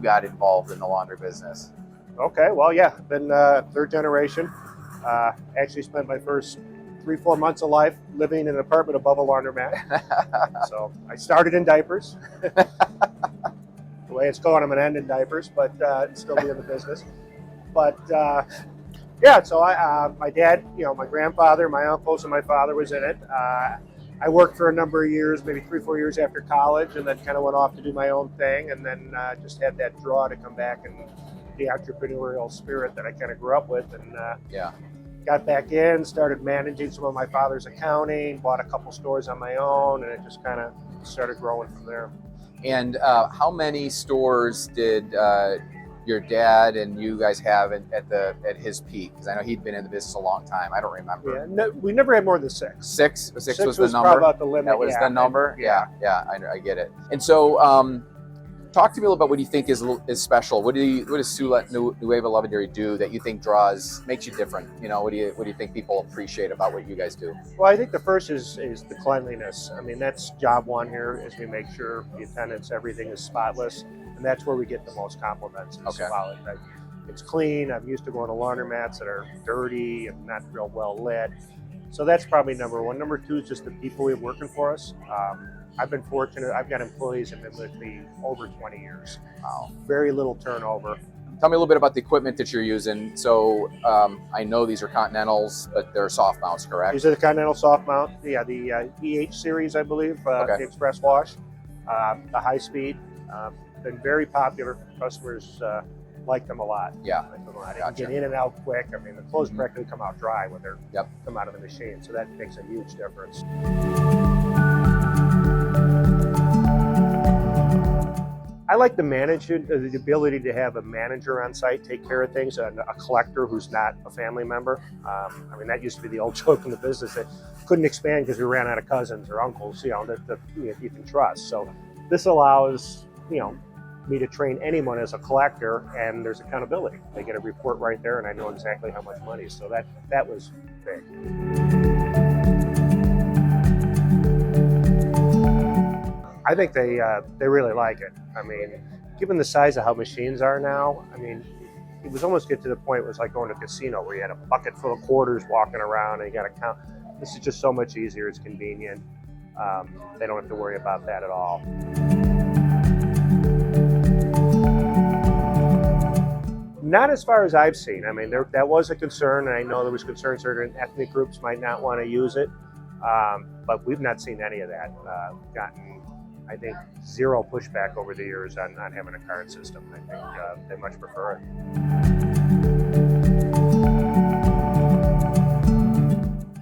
got involved in the laundry business? Okay, well, yeah, been third generation. Actually spent my first 3-4 months of life living in an apartment above a laundromat. So I started in diapers. The way it's going, I'm going to end in diapers, but still be in the business. But yeah, so my dad, my grandfather, my uncles, and my father was in it. I worked for a number of years, maybe 3-4 years after college, and then kind of went off to do my own thing, and then just had that draw to come back and the entrepreneurial spirit that I kind of grew up with, and got back in, started managing some of my father's accounting, bought a couple stores on my own, and it just kind of started growing from there. And how many stores did your dad and you guys have at his peak? Because I know he'd been in the business a long time. I don't remember. Yeah, no, we never had more than 6. Six was the number. Probably about the limit. That was the number. Yeah, I get it. And so, talk to me a little about what you think is special. What does Sioux Nueva Lavanderia do that you think makes you different? What do you think people appreciate about what you guys do? Well, I think the first is the cleanliness. I mean, that's job one here, is we make sure the attendants, everything is spotless, and that's where we get the most compliments. Quality, right? It's clean. I'm used to going to laundromats that are dirty and not real well lit. So that's probably number one. Number two is just the people we have working for us. I've been fortunate. I've got employees that have been with me over 20 years. Wow. Very little turnover. Tell me a little bit about the equipment that you're using. So I know these are Continentals, but they're soft mounts, correct? These are the Continental soft mount. Yeah, the EH series, I believe, the Express Wash, the high speed. Been very popular. Customers like them a lot. Yeah. Like them a lot. Gotcha. Get in and out quick. I mean, the clothes practically come out dry when they're come out of the machine. So that makes a huge difference. I like the ability to have a manager on site take care of things, and a collector who's not a family member. I mean, that used to be the old joke in the business that couldn't expand because we ran out of cousins or uncles, that you can trust. So this allows, me to train anyone as a collector, and there's accountability. They get a report right there, and I know exactly how much money. So that was big. I think they really like it. I mean, given the size of how machines are now, I mean, it was almost get to the point where it was like going to a casino where you had a bucket full of quarters walking around and you got to count. This is just so much easier. It's convenient. They don't have to worry about that at all. Not as far as I've seen. I mean, that was a concern, and I know there was concern certain ethnic groups might not want to use it, but we've not seen any of that. Gotten, I think, zero pushback over the years on having a card system. I think they much prefer it.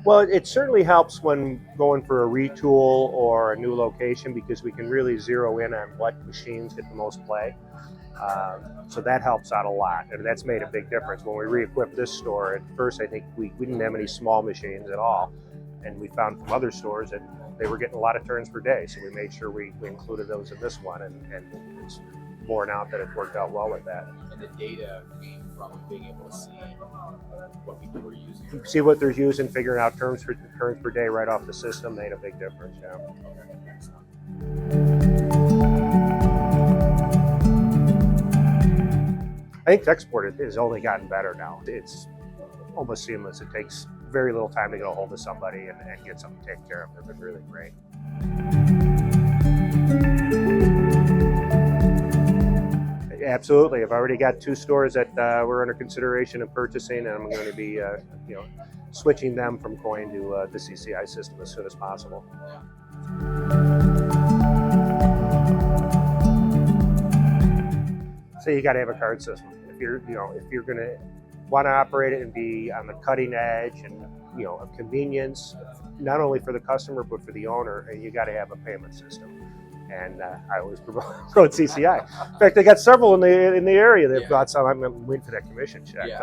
Well, it certainly helps when going for a retool or a new location, because we can really zero in on what machines get the most play. So that helps out a lot, and that's made a big difference. When we re-equipped this store, at first I think we didn't have any small machines at all, and we found from other stores that they were getting a lot of turns per day, so we made sure we included those in this one, and it's borne out that it worked out well with that. And the data came from being able to see what people were using. See what they're using, figuring out turns per day right off the system made a big difference, yeah. I think export has only gotten better now. It's almost seamless. It takes very little time to get a hold of somebody and get something taken care of. They've been really great. Absolutely. I've already got 2 stores that we're under consideration of purchasing, and I'm going to be switching them from coin to the CCI system as soon as possible. So you got to have a card system. If you're going to want to operate it and be on the cutting edge and of convenience, not only for the customer but for the owner, and you got to have a payment system. And I always promote CCI. In fact, they got several in the area. They've got some. I'm waiting for that commission check. Yeah.